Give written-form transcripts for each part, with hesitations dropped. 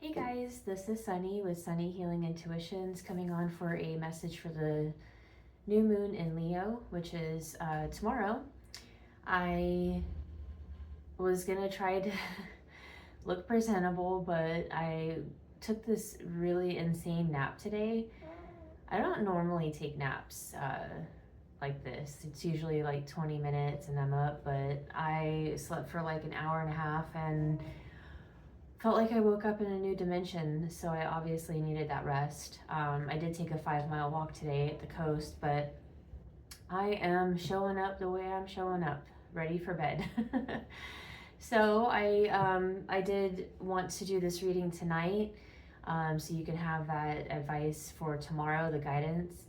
Hey guys, this is Sunny with Sunny Healing Intuitions coming on for a message for the new moon in Leo, which is tomorrow. I was gonna try to look presentable, but I took this really insane nap today. I don't normally take naps like this. It's usually like 20 minutes and I'm up, but I slept for like an hour and a half and felt like I woke up in a new dimension, so I obviously needed that rest. I did take a 5 mile walk today at the coast, but I am showing up the way I'm showing up, ready for bed. So I did want to do this reading tonight, so you can have that advice for tomorrow, the guidance.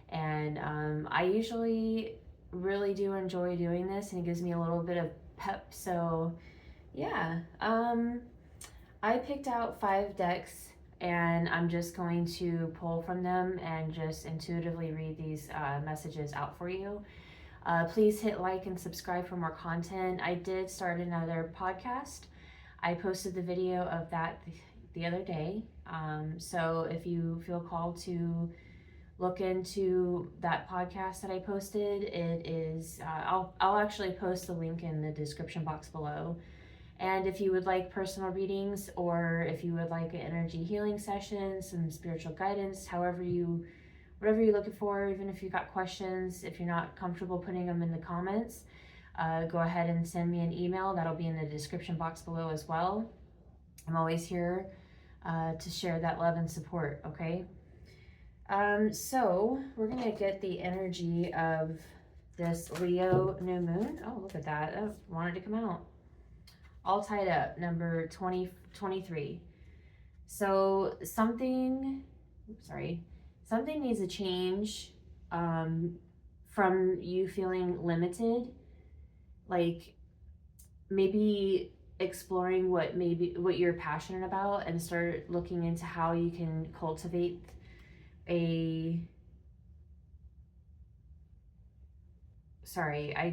And I usually really do enjoy doing this, and it gives me a little bit of pep. So yeah. I picked out 5 decks and I'm just going to pull from them and just intuitively read these messages out for you. Please hit like and subscribe for more content. I did start another podcast. I posted the video of that the other day. So if you feel called to look into that podcast that I posted, it is, I'll actually post the link in the description box below. And if you would like personal readings, or if you would like an energy healing session, some spiritual guidance, whatever you're looking for, even if you've got questions, if you're not comfortable putting them in the comments, go ahead and send me an email. That'll be in the description box below as well. I'm always here to share that love and support, okay? So we're gonna get the energy of this Leo new moon. Oh, look at that. I wanted to come out. All tied up, number 2023. So something needs to change from you feeling limited, like maybe exploring what you're passionate about and start looking into how you can cultivate I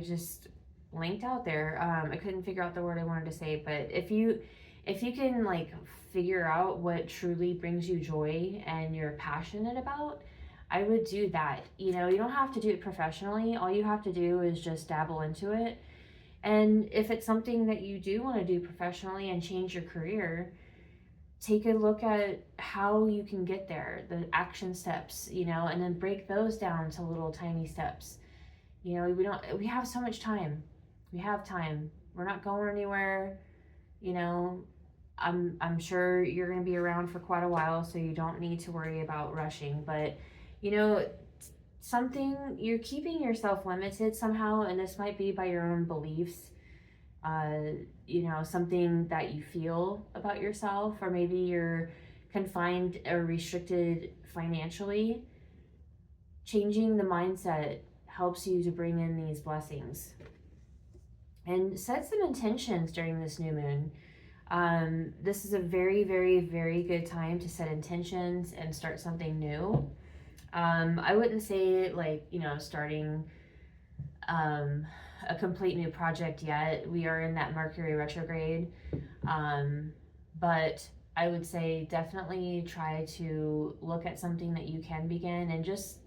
just blanked out there. I couldn't figure out the word I wanted to say, but if you can like figure out what truly brings you joy and you're passionate about, I would do that. You know, you don't have to do it professionally. All you have to do is just dabble into it. And if it's something that you do want to do professionally and change your career, take a look at how you can get there, the action steps, you know, and then break those down to little tiny steps. You know, we have so much time. We have time. We're not going anywhere. You know, I'm sure you're going to be around for quite a while, so you don't need to worry about rushing. But, you know, something, you're keeping yourself limited somehow, and this might be by your own beliefs. You know, something that you feel about yourself, or maybe you're confined or restricted financially. Changing the mindset helps you to bring in these blessings. And set some intentions during this new moon. This is a very, very, very good time to set intentions and start something new. I wouldn't say like, you know, starting a complete new project yet. We are in that Mercury retrograde. But I would say definitely try to look at something that you can begin, and just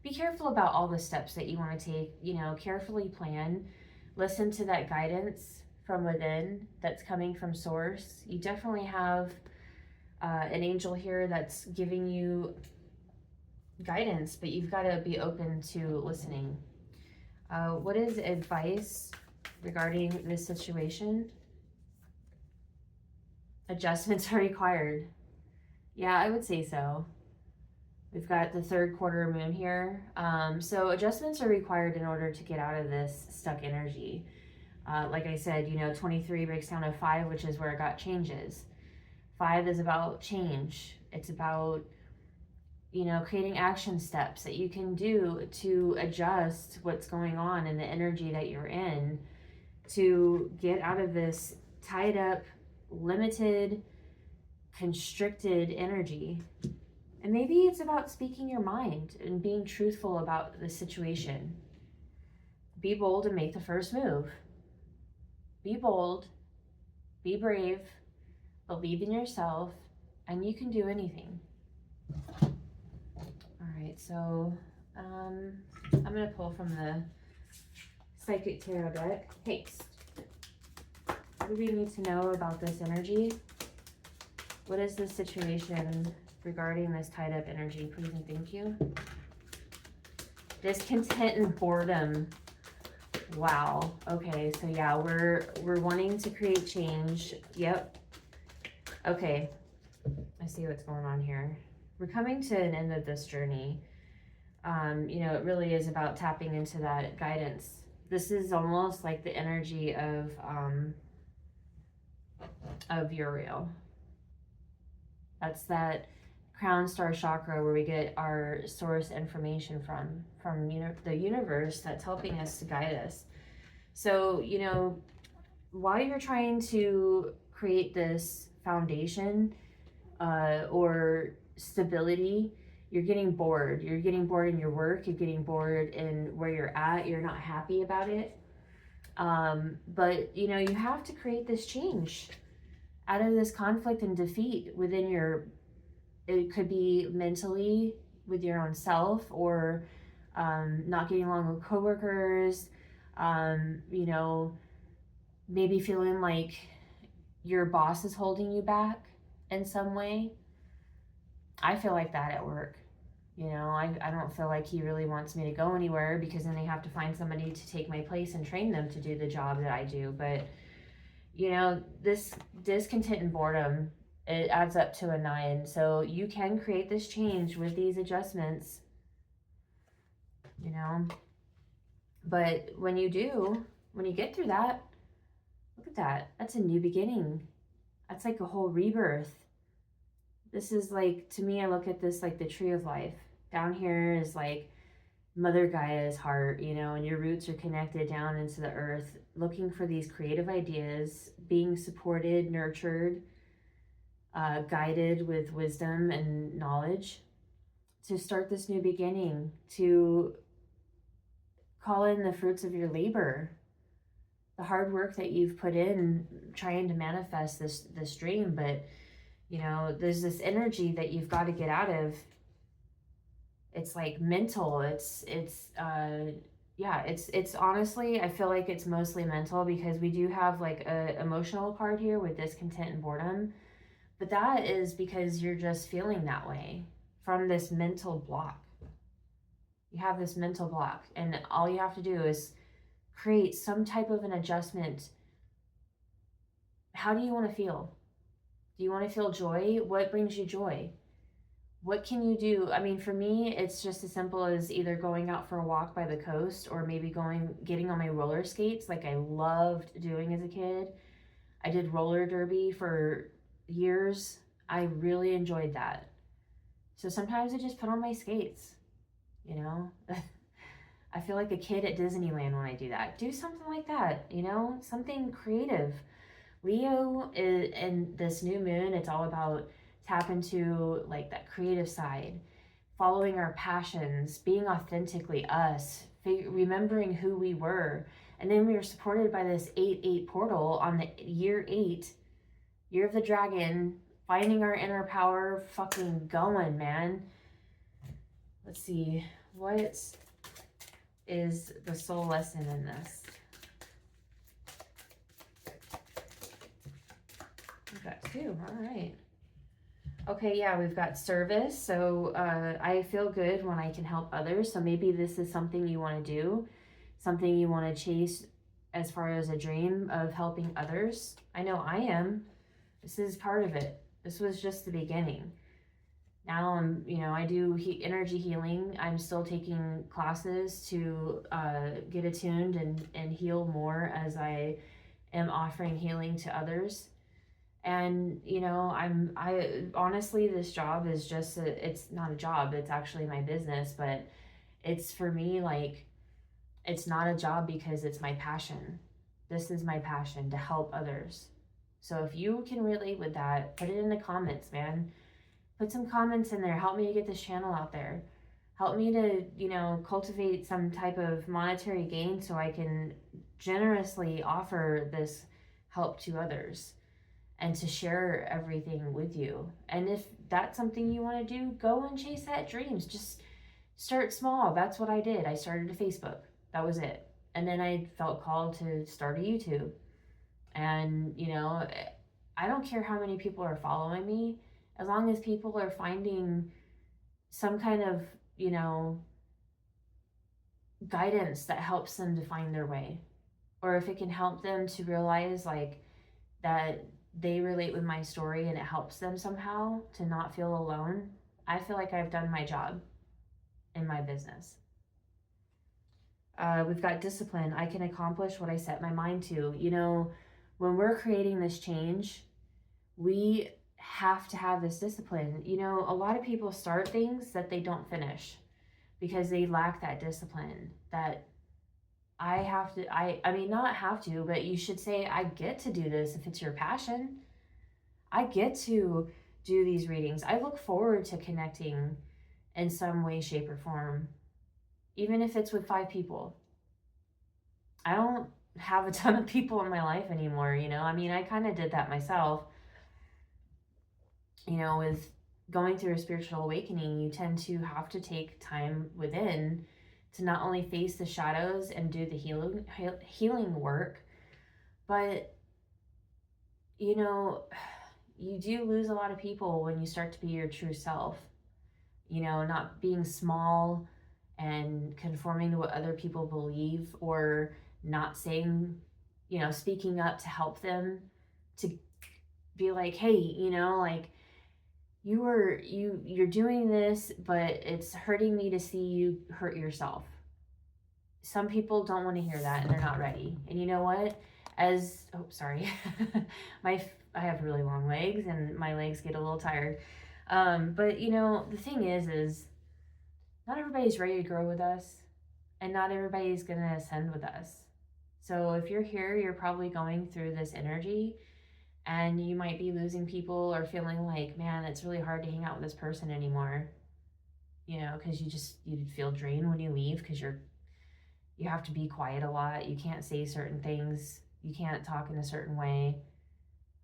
be careful about all the steps that you want to take. You know, carefully plan. Listen to that guidance from within that's coming from source. You definitely have an angel here that's giving you guidance, but you've got to be open to listening. What is advice regarding this situation? Adjustments are required. Yeah, I would say so. We've got the third quarter moon here. So adjustments are required in order to get out of this stuck energy. Like I said, you know, 23 breaks down to 5, which is where it got changes. 5 is about change. It's about, you know, creating action steps that you can do to adjust what's going on in the energy that you're in, to get out of this tied up, limited, constricted energy. And maybe it's about speaking your mind and being truthful about the situation. Be bold and make the first move. Be bold, be brave, believe in yourself, and you can do anything. All right, so I'm gonna pull from the Psychic Tarot deck. Hey, what do we need to know about this energy? What is the situation regarding this tied up energy? Please and thank you. Discontent and boredom. Wow. Okay, so yeah, we're wanting to create change. Yep. Okay. I see what's going on here. We're coming to an end of this journey. You know, it really is about tapping into that guidance. This is almost like the energy of Uriel. That's that crown star chakra where we get our source information from the universe that's helping us to guide us. So, you know, while you're trying to create this foundation or stability, you're getting bored. You're getting bored in your work. You're getting bored in where you're at. You're not happy about it. But, you know, you have to create this change out of this conflict and defeat within your, it could be mentally with your own self, or not getting along with coworkers, you know, maybe feeling like your boss is holding you back in some way. I feel like that at work. You know, I don't feel like he really wants me to go anywhere, because then they have to find somebody to take my place and train them to do the job that I do. But, you know, this discontent and boredom, it adds up to a 9. So you can create this change with these adjustments, you know. But when you do, when you get through that, look at that. That's a new beginning. That's like a whole rebirth. This is like, to me, I look at this like the tree of life. Down here is like Mother Gaia's heart, you know, and your roots are connected down into the earth, looking for these creative ideas, being supported, nurtured, guided with wisdom and knowledge to start this new beginning, to call in the fruits of your labor, the hard work that you've put in trying to manifest this dream. But, you know, there's this energy that you've got to get out of. It's like mental. It's honestly, I feel like it's mostly mental, because we do have like a emotional part here with discontent and boredom. But that is because you're just feeling that way from this mental block. You have this mental block, and all you have to do is create some type of an adjustment. How do you want to feel? Do you want to feel joy? What brings you joy? What can you do? I mean, for me, it's just as simple as either going out for a walk by the coast, or maybe getting on my roller skates like I loved doing as a kid. I did roller derby for years. I really enjoyed that. So sometimes I just put on my skates, you know. I feel like a kid at Disneyland when I do that. Do something like that, you know, something creative. Leo is, and this new moon, it's all about tap into like that creative side, following our passions, being authentically us, remembering who we were. And then we were supported by this 8/8 portal on the year 8, year of the dragon, finding our inner power, fucking going, man. Let's see, what is the soul lesson in this? We've got 2, all right. Okay, yeah, we've got service. So I feel good when I can help others. So maybe this is something you want to do, something you want to chase as far as a dream of helping others. I know I am. This is part of it. This was just the beginning. Now I'm, you know, I do energy healing. I'm still taking classes to get attuned and heal more as I am offering healing to others. And, you know, I honestly, this job is just, it's not a job, it's actually my business, but it's for me, like, it's not a job because it's my passion. This is my passion, to help others. So if you can relate with that, put it in the comments, man. Put some comments in there. Help me to get this channel out there. Help me to, you know, cultivate some type of monetary gain so I can generously offer this help to others. and to share everything with you. And if that's something you want to do, go and chase that dreams. Just start small. That's what I did. I started a Facebook. That was it. And then I felt called to start a YouTube. And, I don't care how many people are following me, as long as people are finding some kind of, guidance that helps them to find their way. Or if it can help them to realize like that they relate with my story and it helps them somehow to not feel alone, I feel like I've done my job in my business. We've got discipline. I can accomplish what I set my mind to. When we're creating this change, we have to have this discipline. A lot of people start things that they don't finish because they lack that discipline. That I have to, I mean, not have to, but you should say, I get to do this if it's your passion. I get to do these readings. I look forward to connecting in some way, shape, or form, even if it's with 5 people. I don't have a ton of people in my life anymore, I mean, I kind of did that myself. With going through a spiritual awakening, you tend to have to take time within to not only face the shadows and do the healing work, but you do lose a lot of people when you start to be your true self. Not being small and conforming to what other people believe, or not saying, speaking up to help them, to be like, hey, like, you're doing this, but it's hurting me to see you hurt yourself. Some people don't want to hear that, and they're not ready. And you know what? Sorry, I have really long legs, and my legs get a little tired. But the thing is not everybody's ready to grow with us, and not everybody's gonna ascend with us. So if you're here, you're probably going through this energy, and you might be losing people or feeling like, man, it's really hard to hang out with this person anymore. Because you feel drained when you leave, because you have to be quiet a lot. You can't say certain things. You can't talk in a certain way.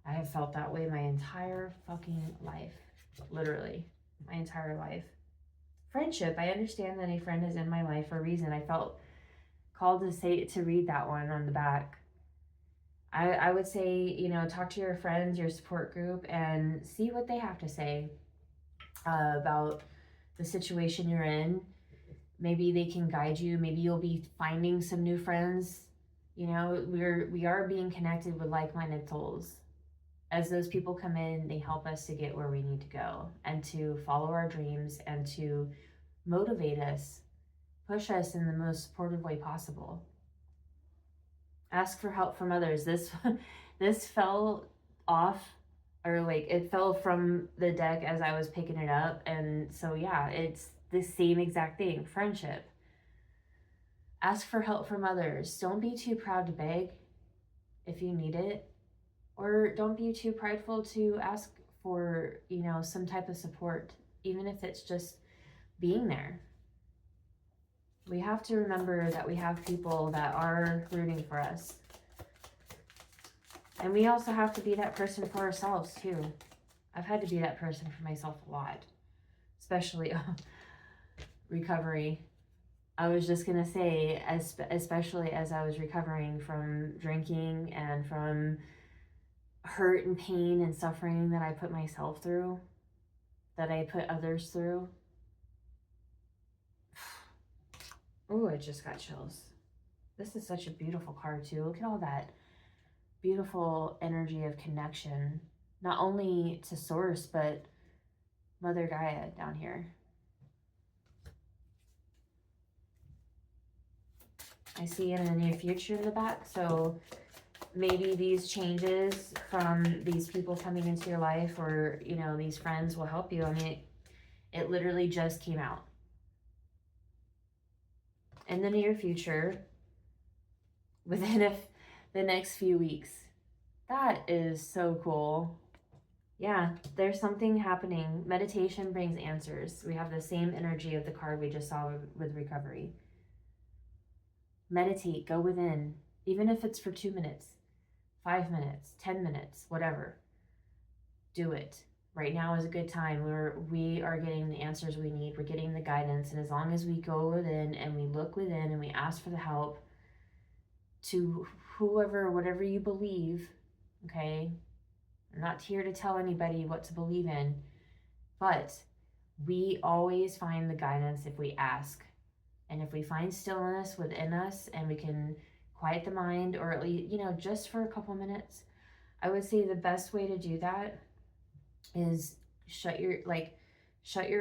I have felt that way my entire fucking life. Literally, my entire life. Friendship. I understand that a friend is in my life for a reason. I felt called to read that one on the back. I would say, talk to your friends, your support group, and see what they have to say about the situation you're in. Maybe they can guide you. Maybe you'll be finding some new friends. We are being connected with like-minded souls. As those people come in, they help us to get where we need to go, and to follow our dreams, and to motivate us, push us in the most supportive way possible. Ask for help from others. This fell off, or like it fell from the deck as I was picking it up. And so yeah, it's the same exact thing. Friendship. Ask for help from others. Don't be too proud to beg if you need it, or don't be too prideful to ask for, some type of support, even if it's just being there. We have to remember that we have people that are rooting for us. And we also have to be that person for ourselves too. I've had to be that person for myself a lot, especially recovery. I was just going to say, especially as I was recovering from drinking and from hurt and pain and suffering that I put myself through, that I put others through. Oh, I just got chills. This is such a beautiful card too. Look at all that beautiful energy of connection, not only to Source, but Mother Gaia down here. I see in the near future in the back, so maybe these changes from these people coming into your life, or, these friends will help you. I mean, it literally just came out. In the near future, within the next few weeks. That is so cool. Yeah, there's something happening. Meditation brings answers. We have the same energy of the card we just saw with recovery. Meditate, go within, even if it's for 2 minutes, 5 minutes, 10 minutes, whatever. do it. Right now is a good time. We are getting the answers we need. We're getting the guidance. And as long as we go within and we look within and we ask for the help to whoever, whatever you believe, okay? I'm not here to tell anybody what to believe in, but we always find the guidance if we ask. And if we find stillness within us and we can quiet the mind, or at least, just for a couple minutes, I would say the best way to do that is shut your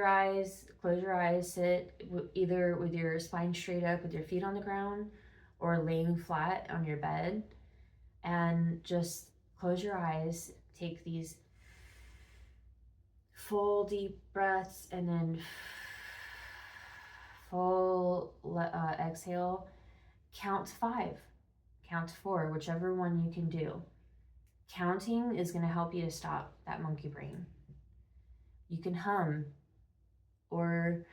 eyes, close your eyes, sit either with your spine straight up with your feet on the ground or laying flat on your bed, and just close your eyes, take these full deep breaths and then full exhale. Count to 5, count to 4, whichever one you can do. Counting is going to help you to stop that monkey brain. You can hum or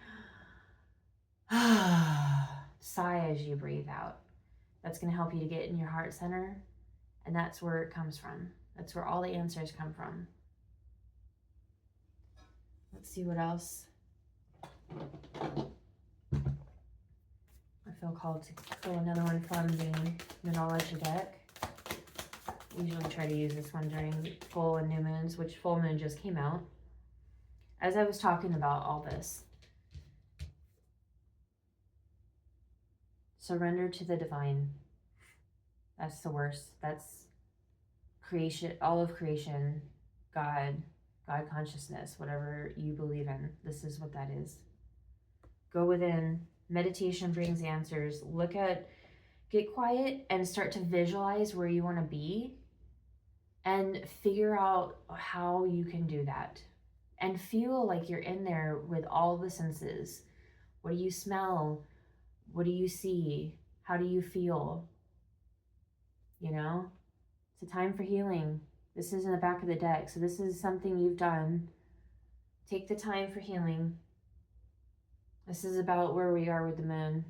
sigh as you breathe out. That's going to help you to get in your heart center, and that's where it comes from. That's where all the answers come from. Let's see what else. I feel called to pull another one from the knowledge deck. I usually try to use this one during full and new moons, which full moon just came out. As I was talking about all this, surrender to the divine. That's the worst. That's creation, all of creation, God consciousness, whatever you believe in. This is what that is. Go within. Meditation brings answers. Get quiet and start to visualize where you want to be and figure out how you can do that. And feel like you're in there with all the senses. What do you smell? What do you see? How do you feel? It's a time for healing. This is in the back of the deck, so this is something you've done. Take the time for healing. This is about where we are with the moon.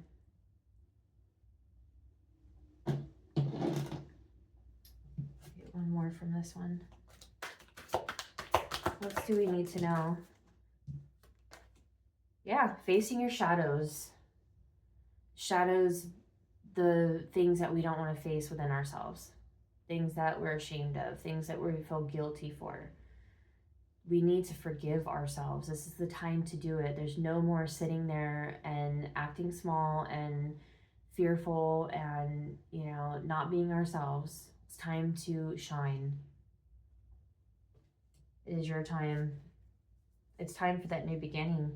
Get one more from this one. What else do we need to know? Yeah, facing your shadows. Shadows, the things that we don't want to face within ourselves. Things that we're ashamed of. Things that we feel guilty for. We need to forgive ourselves. This is the time to do it. There's no more sitting there and acting small and fearful and, not being ourselves. It's time to shine. It is your time. It's time for that new beginning.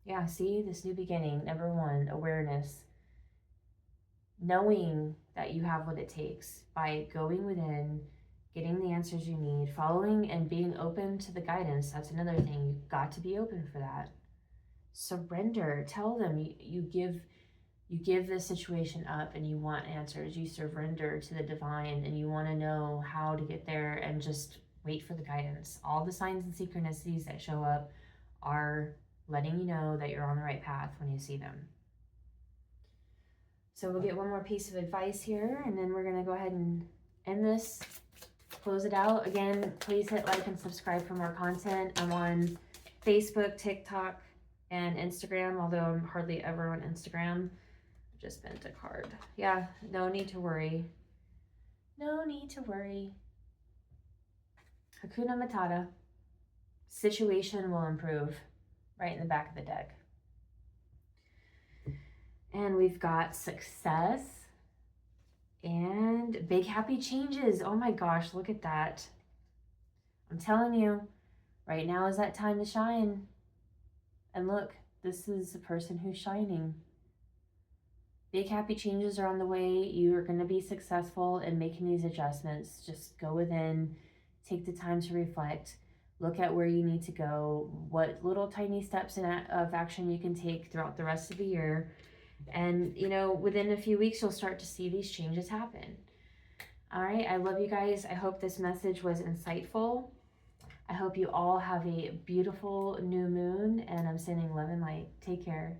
Yeah, see, this new beginning. Number 1, awareness. Knowing that you have what it takes by going within, getting the answers you need, following and being open to the guidance. That's another thing. You've got to be open for that. Surrender. Tell them you give this situation up and you want answers. You surrender to the divine and you want to know how to get there, and just wait for the guidance. All the signs and synchronicities that show up are letting you know that you're on the right path when you see them. So we'll get one more piece of advice here, and then we're going to go ahead and end this. Close it out. Again, please hit like and subscribe for more content. I'm on Facebook, TikTok, and Instagram, although I'm hardly ever on Instagram. I just bent a card. Yeah, no need to worry. No need to worry. Hakuna Matata. Situation will improve. Right in the back of the deck. And we've got success. And big happy changes. Oh my gosh, look at that. I'm telling you, right now is that time to shine. And look, this is the person who's shining. Big happy changes are on the way. You are going to be successful in making these adjustments. Just go within, take the time to reflect, look at where you need to go, what little tiny steps of action you can take throughout the rest of the year. And, within a few weeks, you'll start to see these changes happen. All right. I love you guys. I hope this message was insightful. I hope you all have a beautiful new moon, and I'm sending love and light. Take care.